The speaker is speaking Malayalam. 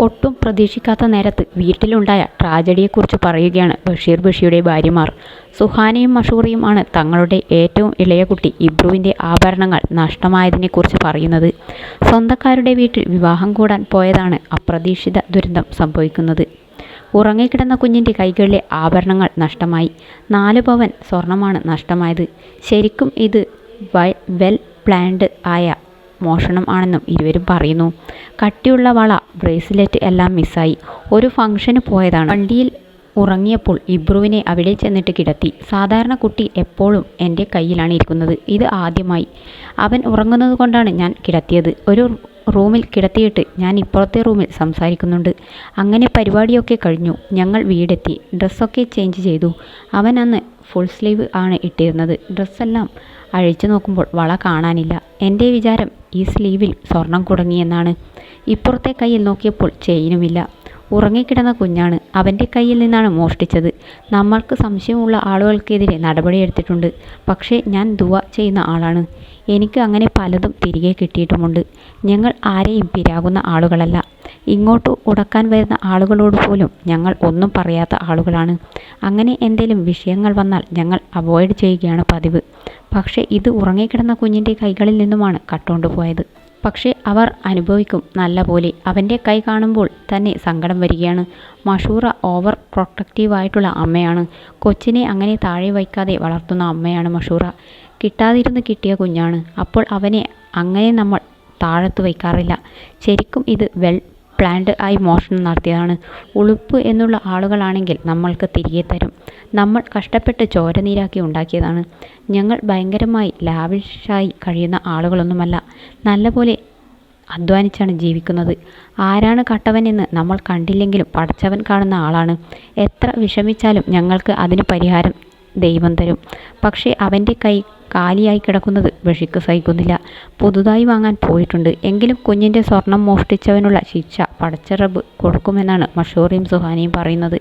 ഒട്ടും പ്രതീക്ഷിക്കാത്ത നേരത്ത് വീട്ടിലുണ്ടായ ട്രാജഡിയെക്കുറിച്ച് പറയുകയാണ് ബഷീർ ഭാര്യമാർ. സുഹാനയും മഷൂറയും ആണ് തങ്ങളുടെ ഏറ്റവും ഇളയ കുട്ടി ഇബ്രുവിൻ്റെ ആഭരണങ്ങൾ നഷ്ടമായതിനെക്കുറിച്ച് പറയുന്നത്. സ്വന്തക്കാരുടെ വീട്ടിൽ വിവാഹം കൂടാൻ പോയതാണ് അപ്രതീക്ഷിത ദുരന്തം സംഭവിക്കുന്നത്. ഉറങ്ങിക്കിടന്ന കുഞ്ഞിൻ്റെ കൈകളിലെ ആഭരണങ്ങൾ നഷ്ടമായി. 4 പവൻ സ്വർണമാണ് നഷ്ടമായത്. ശരിക്കും ഇത് വെൽ പ്ലാൻഡ് ആയ മോഷണം ആണെന്നും ഇരുവരും പറയുന്നു. കട്ടിയുള്ള വള, ബ്രേസ്ലെറ്റ് എല്ലാം മിസ്സായി. ഒരു ഫംഗ്ഷന് പോയതാണ്. വണ്ടിയിൽ ഉറങ്ങിയപ്പോൾ ഇബ്രുവിനെ അവിടെ ചെന്നിട്ട് കിടത്തി. സാധാരണ കുട്ടി എപ്പോഴും എൻ്റെ കയ്യിലാണ് ഇരിക്കുന്നത്. ഇത് ആദ്യമായി. അവൻ ഉറങ്ങുന്നത് കൊണ്ടാണ് ഞാൻ കിടത്തിയത്. ഒരു റൂമിൽ കിടത്തിയിട്ട് ഞാൻ ഇപ്പുറത്തെ റൂമിൽ സംസാരിക്കുന്നുണ്ട്. അങ്ങനെ പരിപാടിയൊക്കെ കഴിഞ്ഞു. ഞങ്ങൾ വീടെത്തി. ഡ്രസ്സൊക്കെ ചേഞ്ച് ചെയ്തു. അവൻ അന്ന് ഫുൾ സ്ലീവ് ആണ് ഇട്ടിരുന്നത്. ഡ്രസ്സെല്ലാം അഴിച്ചു നോക്കുമ്പോൾ വള കാണാനില്ല. എൻ്റെ വിചാരം ഈ സ്ലീവിൽ സ്വർണം കുടുങ്ങിയെന്നാണ്. ഇപ്പുറത്തെ കയ്യിൽ നോക്കിയപ്പോൾ ചെയിനുമില്ല. ഉറങ്ങിക്കിടന്ന കുഞ്ഞാണ്. അവൻ്റെ കയ്യിൽ നിന്നാണ് മോഷ്ടിച്ചത്. നമ്മൾക്ക് സംശയമുള്ള ആളുകൾക്കെതിരെ നടപടിയെടുത്തിട്ടുണ്ട്. പക്ഷേ ഞാൻ ദുആ ചെയ്യുന്ന ആളാണ്. എനിക്ക് അങ്ങനെ പലതും തിരികെ കിട്ടിയിട്ടുമുണ്ട്. ഞങ്ങൾ ആരെയും പിരാകുന്ന ആളുകളല്ല. ഇങ്ങോട്ട് ഉടക്കാൻ വരുന്ന ആളുകളോട് പോലും ഞങ്ങൾ ഒന്നും പറയാത്ത ആളുകളാണ്. അങ്ങനെ എന്തെങ്കിലും വിഷയങ്ങൾ വന്നാൽ ഞങ്ങൾ അവോയ്ഡ് ചെയ്യുകയാണ് പതിവ്. പക്ഷേ ഇത് ഉറങ്ങിക്കിടന്ന കുഞ്ഞിൻ്റെ കൈകളിൽ നിന്നുമാണ് കട്ടുകൊണ്ട് പോയത്. പക്ഷേ അവർ അനുഭവിക്കും നല്ല പോലെ. അവൻ്റെ കൈ കാണുമ്പോൾ തന്നെ സങ്കടം വരികയാണ്. മഷൂറ ഓവർ പ്രൊട്ടക്റ്റീവായിട്ടുള്ള അമ്മയാണ്. കൊച്ചിനെ അങ്ങനെ താഴെ വയ്ക്കാതെ വളർത്തുന്ന അമ്മയാണ് മഷൂറ. കിട്ടാതിരുന്ന് കിട്ടിയ കുഞ്ഞാണ്. അപ്പോൾ അവനെ അങ്ങനെ നമ്മൾ താഴത്ത് വയ്ക്കാറില്ല. ശരിക്കും ഇത് വെൽ പ്ലാൻഡ് ആയി മോഷണം നടത്തിയതാണ്. ഉളുപ്പ് എന്നുള്ള ആളുകളാണെങ്കിൽ നമ്മൾക്ക് തിരികെ തരും. നമ്മൾ കഷ്ടപ്പെട്ട് ചോര നീരാക്കി ഉണ്ടാക്കിയതാണ്. ഞങ്ങൾ ഭയങ്കരമായി ലാവിഷായി കഴിയുന്ന ആളുകളൊന്നുമല്ല. നല്ലപോലെ അധ്വാനിച്ചാണ് ജീവിക്കുന്നത്. ആരാണ് കട്ടവനെന്ന് നമ്മൾ കണ്ടില്ലെങ്കിലും പടച്ചവൻ കാണുന്ന ആളാണ്. എത്ര വിഷമിച്ചാലും ഞങ്ങൾക്ക് അതിന് പരിഹാരം ദൈവം തരും. പക്ഷേ അവൻ്റെ കൈ കാലിയായി കിടക്കുന്നത് ബഷീർക്ക് സഹിക്കുന്നില്ല. പുതുതായി വാങ്ങാൻ പോയിട്ടുണ്ട്. എങ്കിലും കുഞ്ഞിൻ്റെ സ്വർണം മോഷ്ടിച്ചവനുള്ള ശിക്ഷ പടച്ച റബ്ബ് കൊടുക്കുമെന്നാണ് മഷൂറയും സുഹാനയും പറയുന്നത്.